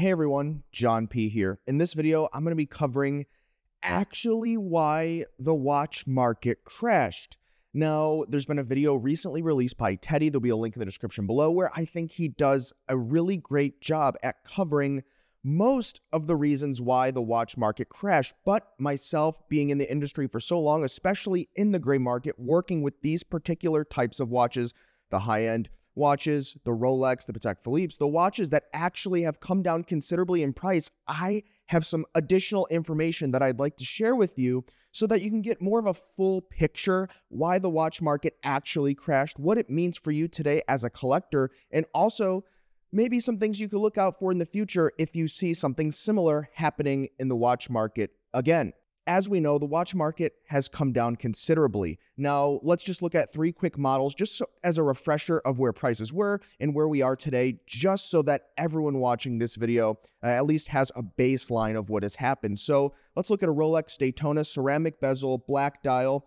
Hey everyone, John P here. In this video, I'm going to be covering actually why the watch market crashed. Now, there's been a video recently released by Teddy, there'll be a link in the description below, where I think he does a really great job at covering most of the reasons why the watch market crashed. But myself, being in the industry for so long, especially in the gray market, working with these particular types of watches, the high-end watches, the Rolex, the Patek Philippe's, the watches that actually have come down considerably in price, I have some additional information that I'd like to share with you so that you can get more of a full picture why the watch market actually crashed, what it means for you today as a collector, and also maybe some things you could look out for in the future if you see something similar happening in the watch market again. As we know, the watch market has come down considerably. Now, let's just look at three quick models just as a refresher of where prices were and where we are today, just so that everyone watching this video at least has a baseline of what has happened. So let's look at a Rolex Daytona ceramic bezel, black dial.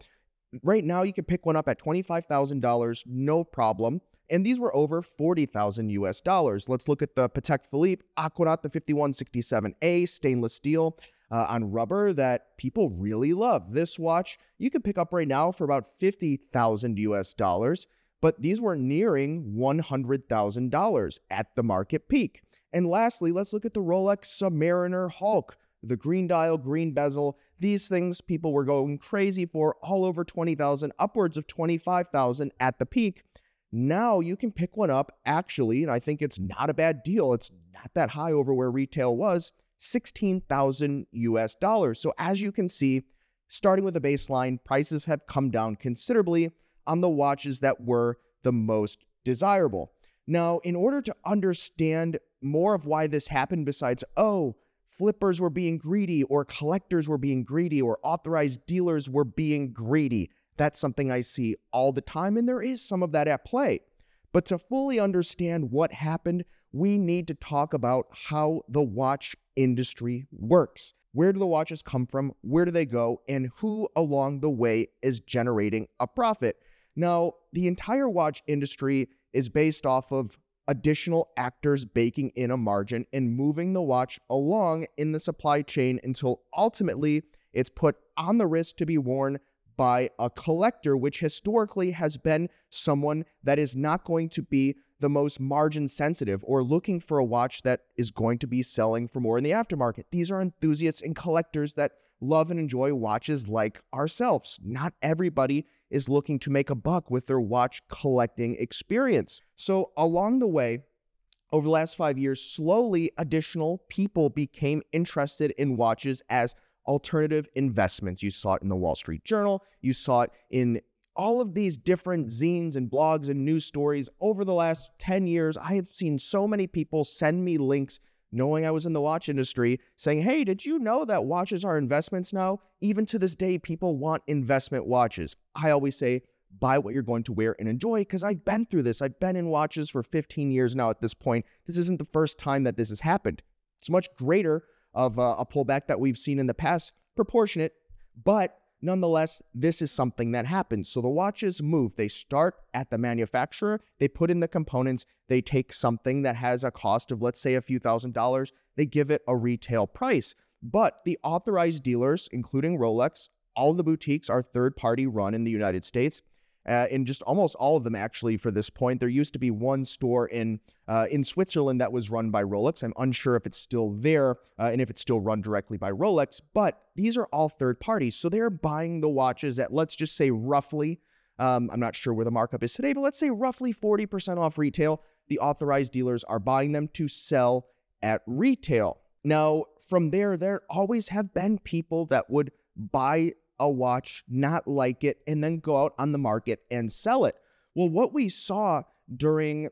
Right now, you can pick one up at $25,000, no problem. And these were over $40,000 US. Let's look at the Patek Philippe Aquanaut, the 5167A stainless steel. On rubber that people really love. This watch you can pick up right now for about $50,000 US, but these were nearing $100,000 at the market peak. And lastly, let's look at the Rolex Submariner Hulk, the green dial, green bezel. These things people were going crazy for, all over $20,000, upwards of $25,000 at the peak. Now you can pick one up actually, and I think it's not a bad deal. It's not that high over where retail was. $16,000 US. So as you can see, starting with a baseline, prices have come down considerably on the watches that were the most desirable. Now, in order to understand more of why this happened besides, oh, flippers were being greedy or collectors were being greedy or authorized dealers were being greedy, that's something I see all the time, and there is some of that at play. But to fully understand what happened, we need to talk about how the watch industry works. Where do the watches come from? Where do they go? And who along the way is generating a profit? Now, the entire watch industry is based off of additional actors baking in a margin and moving the watch along in the supply chain until ultimately it's put on the wrist to be worn by a collector, which historically has been someone that is not going to be the most margin sensitive or looking for a watch that is going to be selling for more in the aftermarket. These are enthusiasts and collectors that love and enjoy watches like ourselves. Not everybody is looking to make a buck with their watch collecting experience. So along the way, over the last 5 years, slowly additional people became interested in watches as alternative investments. You saw it in the Wall Street Journal. You saw it in all of these different zines and blogs and news stories over the last 10 years. I have seen so many people send me links knowing I was in the watch industry saying, hey, did you know that watches are investments now? Even to this day, people want investment watches. I always say, buy what you're going to wear and enjoy, because I've been through this. I've been in watches for 15 years now at this point. This isn't the first time that this has happened. It's much greater of a pullback that we've seen in the past, proportionate, but nonetheless, this is something that happens. So the watches move. They start at the manufacturer. They put in the components. They take something that has a cost of, let's say, a few $1,000s. They give it a retail price. But the authorized dealers, including Rolex, all the boutiques are third-party run in the United States. In just almost all of them, actually, for this point. There used to be one store in Switzerland that was run by Rolex. I'm unsure if it's still there and if it's still run directly by Rolex, but these are all third parties. So they're buying the watches at, let's just say roughly, I'm not sure where the markup is today, but let's say roughly 40% off retail. The authorized dealers are buying them to sell at retail. Now, from there always have been people that would buy a watch, not like it, and then go out on the market and sell it. Well, what we saw during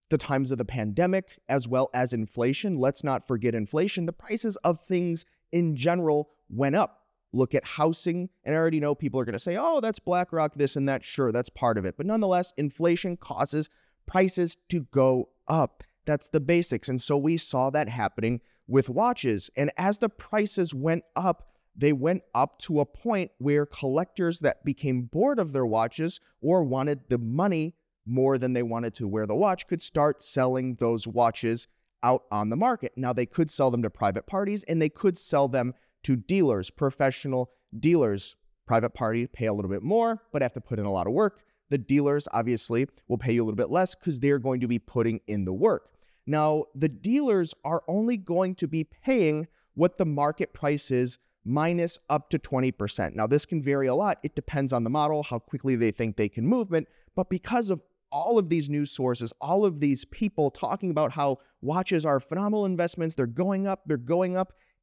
the times of the pandemic, as well as inflation, let's not forget inflation, the prices of things in general went up. Look at housing, and I already know people are going to say, oh, that's BlackRock, this and that. Sure, that's part of it. But nonetheless, inflation causes prices to go up. That's the basics. And so we saw that happening with watches. And as the prices went up, they went up to a point where collectors that became bored of their watches or wanted the money more than they wanted to wear the watch could start selling those watches out on the market. Now, they could sell them to private parties and they could sell them to dealers, professional dealers. Private party pay a little bit more, but have to put in a lot of work. The dealers obviously will pay you a little bit less because they're going to be putting in the work. Now, the dealers are only going to be paying what the market price is minus up to 20%. Now, this can vary a lot. It depends on the model, how quickly they think they can move it. But because of all of these news sources, all of these people talking about how watches are phenomenal investments, they're going up,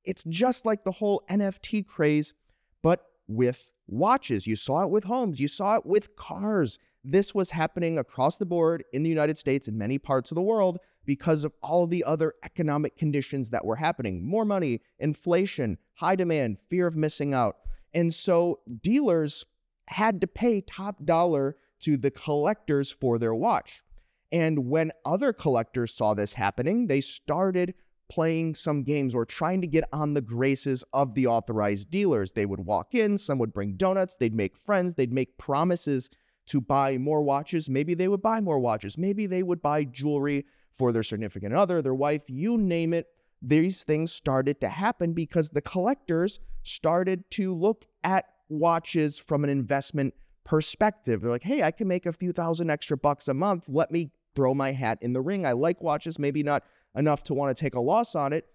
it's just like the whole NFT craze, but with watches. You saw it with homes, you saw it with cars. This was happening across the board in the United States and many parts of the world because of all the other economic conditions that were happening. More money, inflation, high demand, fear of missing out. And so dealers had to pay top dollar to the collectors for their watch. And when other collectors saw this happening, they started playing some games or trying to get on the graces of the authorized dealers. They would walk in, some would bring donuts, they'd make friends, they'd make promises to buy more watches. Maybe they would buy more watches. Maybe they would buy jewelry for their significant other, their wife, you name it. These things started to happen because the collectors started to look at watches from an investment perspective. They're like, hey, I can make a few thousand extra bucks a month. Let me throw my hat in the ring. I like watches, maybe not enough to want to take a loss on it,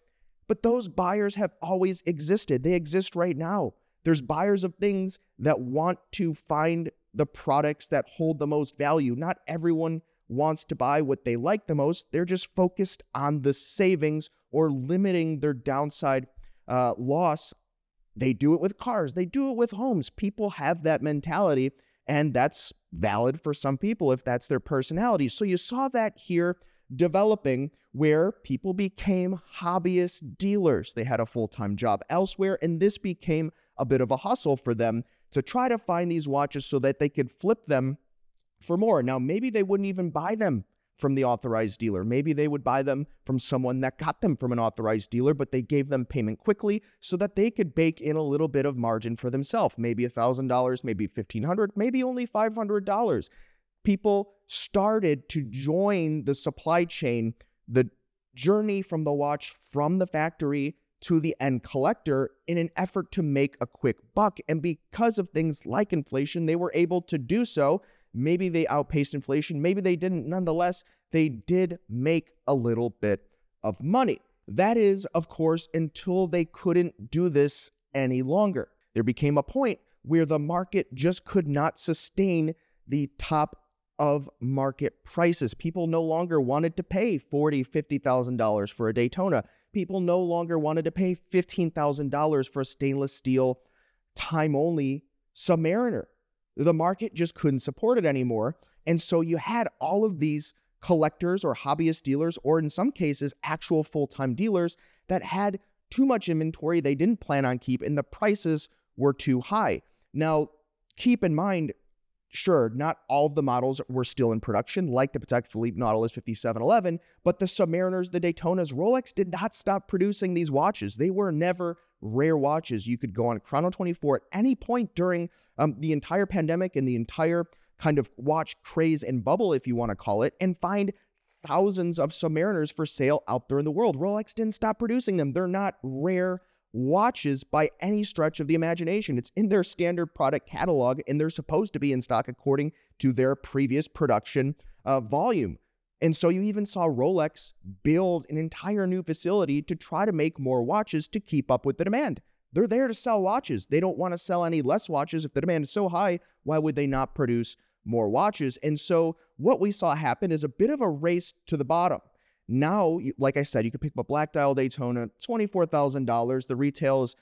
but those buyers have always existed. They exist right now. There's buyers of things that want to find the products that hold the most value. Not everyone wants to buy what they like the most. They're just focused on the savings or limiting their downside loss. They do it with cars. They do it with homes. People have that mentality, and that's valid for some people if that's their personality. So you saw that here developing where people became hobbyist dealers. They had a full-time job elsewhere, and this became a bit of a hustle for them to try to find these watches so that they could flip them for more. Now, maybe they wouldn't even buy them from the authorized dealer. Maybe they would buy them from someone that got them from an authorized dealer, but they gave them payment quickly so that they could bake in a little bit of margin for themselves. Maybe $1,000, maybe $1,500, maybe only $500. People started to join the supply chain, the journey from the watch from the factory to the end collector in an effort to make a quick buck. And because of things like inflation, they were able to do so. Maybe they outpaced inflation, maybe they didn't. Nonetheless, they did make a little bit of money. That is, of course, until they couldn't do this any longer. There became a point where the market just could not sustain the top of market prices. People no longer wanted to pay $40,000, $50,000 for a Daytona. People no longer wanted to pay $15,000 for a stainless steel time-only Submariner. The market just couldn't support it anymore. And so you had all of these collectors or hobbyist dealers, or in some cases, actual full-time dealers that had too much inventory they didn't plan on keep, and the prices were too high. Now, keep in mind, sure, not all of the models were still in production, like the Patek Philippe Nautilus 5711, but the Submariners, the Daytonas, Rolex did not stop producing these watches. They were never rare watches. You could go on Chrono24 at any point during the entire pandemic and the entire kind of watch craze and bubble, if you want to call it, and find thousands of Submariners for sale out there in the world. Rolex didn't stop producing them. They're not rare watches by any stretch of the imagination. It's in their standard product catalog, and they're supposed to be in stock according to their previous production volume. And so you even saw Rolex build an entire new facility to try to make more watches to keep up with the demand. They're there to sell watches. They don't want to sell any less watches. If the demand is so high, why would they not produce more watches? And so what we saw happen is a bit of a race to the bottom. Now, like I said, you could pick up a black dial Daytona, $24,000. The retail is,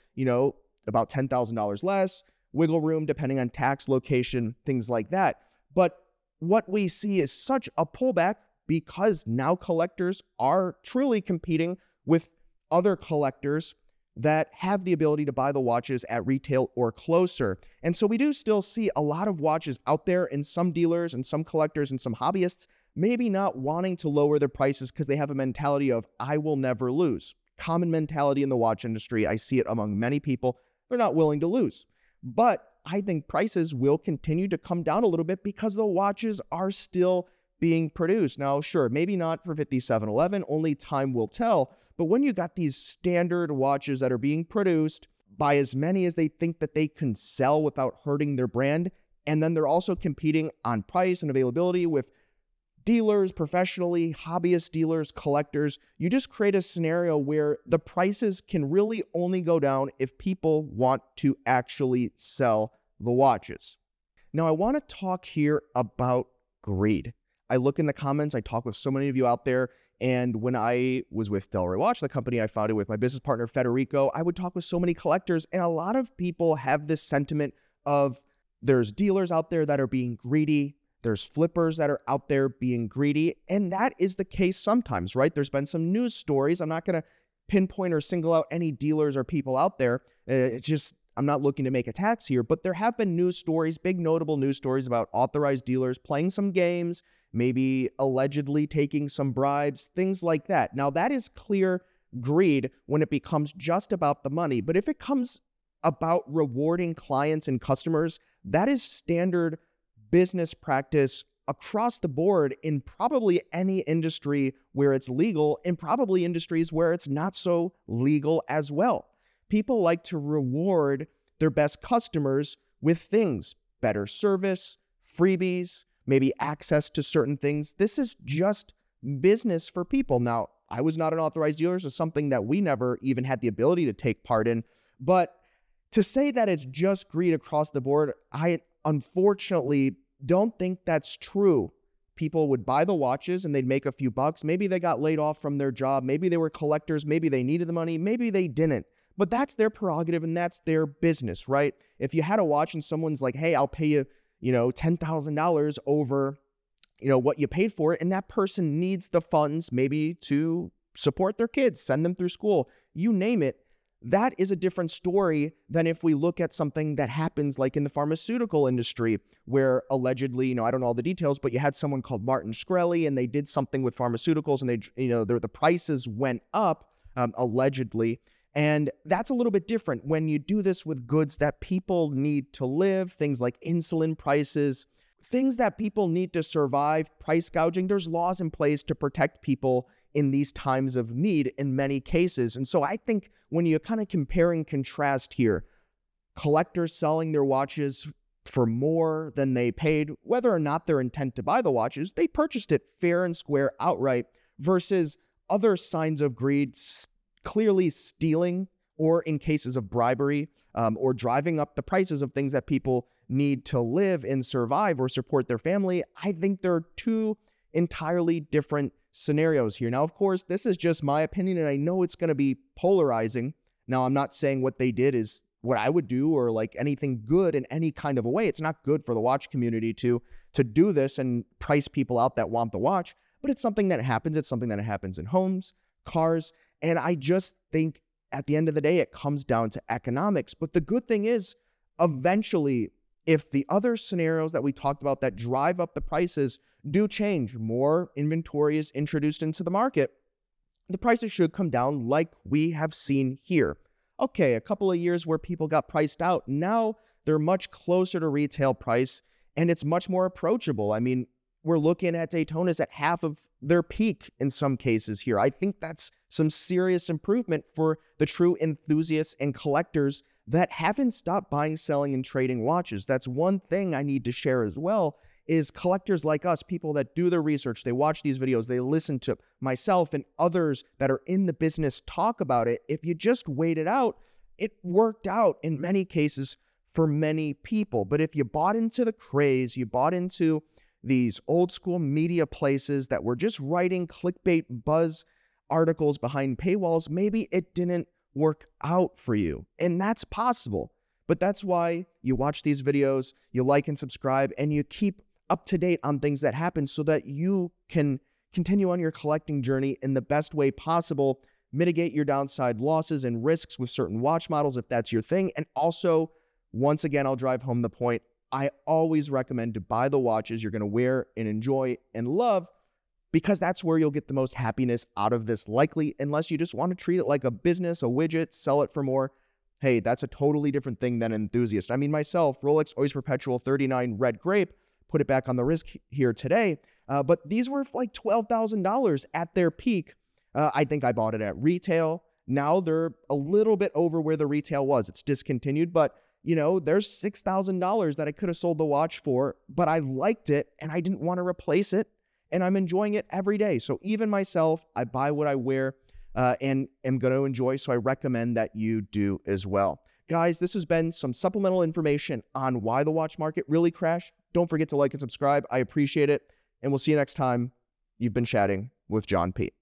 about $10,000 less. Wiggle room depending on tax, location, things like that. But what we see is such a pullback because now collectors are truly competing with other collectors that have the ability to buy the watches at retail or closer. And so we do still see a lot of watches out there, and some dealers and some collectors and some hobbyists maybe not wanting to lower their prices because they have a mentality of, I will never lose. Common mentality in the watch industry. I see it among many people. They're not willing to lose. But I think prices will continue to come down a little bit because the watches are still being produced. Now, sure, maybe not for 5711, only time will tell. But when you got these standard watches that are being produced by as many as they think that they can sell without hurting their brand, and then they're also competing on price and availability with dealers, professionally, hobbyist dealers, collectors, you just create a scenario where the prices can really only go down if people want to actually sell the watches. Now, I want to talk here about greed. I look in the comments, I talk with so many of you out there, and when I was with Del Rey Watch, the company I founded with my business partner, Federico, I would talk with so many collectors, and a lot of people have this sentiment of there's dealers out there that are being greedy, there's flippers that are out there being greedy, and that is the case sometimes, right? There's been some news stories. I'm not going to pinpoint or single out any dealers or people out there. It's just, I'm not looking to make attacks here, but there have been news stories, big notable news stories about authorized dealers playing some games, maybe allegedly taking some bribes, things like that. Now, that is clear greed when it becomes just about the money, but if it comes about rewarding clients and customers, that is standard business practice across the board in probably any industry where it's legal, and probably industries where it's not so legal as well. People like to reward their best customers with things, better service, freebies, maybe access to certain things. This is just business for people. Now, I was not an authorized dealer, so something that we never even had the ability to take part in, but to say that it's just greed across the board, I unfortunately don't think that's true. People would buy the watches and they'd make a few bucks. Maybe they got laid off from their job. Maybe they were collectors. Maybe they needed the money. Maybe they didn't. But that's their prerogative and that's their business, right? If you had a watch and someone's like, hey, I'll pay you, $10,000 over, what you paid for it, and that person needs the funds maybe to support their kids, send them through school, you name it, that is a different story than if we look at something that happens like in the pharmaceutical industry where allegedly, I don't know all the details, but you had someone called Martin Shkreli and they did something with pharmaceuticals and the prices went up allegedly. And that's a little bit different when you do this with goods that people need to live, things like insulin prices, things that people need to survive, price gouging. There's laws in place to protect people in these times of need in many cases. And so I think when you kind of compare and contrast here, collectors selling their watches for more than they paid, whether or not their intent to buy the watches, they purchased it fair and square outright, versus other signs of greed, clearly stealing, or in cases of bribery, or driving up the prices of things that people need to live and survive or support their family. I think there are two entirely different scenarios here. Now, of course, this is just my opinion, and I know it's going to be polarizing. Now, I'm not saying what they did is what I would do or like anything good in any kind of a way. It's not good for the watch community to do this and price people out that want the watch, but it's something that happens. It's something that happens in homes, cars, and I just think at the end of the day, it comes down to economics. But the good thing is, eventually, if the other scenarios that we talked about that drive up the prices do change, more inventory is introduced into the market, the prices should come down like we have seen here. Okay, a couple of years where people got priced out. Now they're much closer to retail price and it's much more approachable. I mean, we're looking at Daytonas at half of their peak in some cases here. I think that's some serious improvement for the true enthusiasts and collectors that haven't stopped buying, selling, and trading watches. That's one thing I need to share as well, is collectors like us, people that do their research, they watch these videos, they listen to myself and others that are in the business talk about it. If you just wait it out, it worked out in many cases for many people. But if you bought into the craze, you bought into these old school media places that were just writing clickbait buzz articles behind paywalls, maybe it didn't work out for you. And that's possible. But that's why you watch these videos, you like and subscribe, and you keep up to date on things that happen so that you can continue on your collecting journey in the best way possible, mitigate your downside losses and risks with certain watch models if that's your thing. And also, once again, I'll drive home the point, I always recommend to buy the watches you're going to wear and enjoy and love, because that's where you'll get the most happiness out of this, likely, unless you just want to treat it like a business, a widget, sell it for more. Hey, that's a totally different thing than an enthusiast. I mean, myself, Rolex Oyster Perpetual 39 Red Grape, put it back on the wrist here today. But these were like $12,000 at their peak. I think I bought it at retail. Now they're a little bit over where the retail was. It's discontinued, but you know, there's $6,000 that I could have sold the watch for, but I liked it and I didn't want to replace it. And I'm enjoying it every day. So even myself, I buy what I wear and am going to enjoy. So I recommend that you do as well. Guys, this has been some supplemental information on why the watch market really crashed. Don't forget to like and subscribe. I appreciate it. And we'll see you next time. You've been chatting with John P.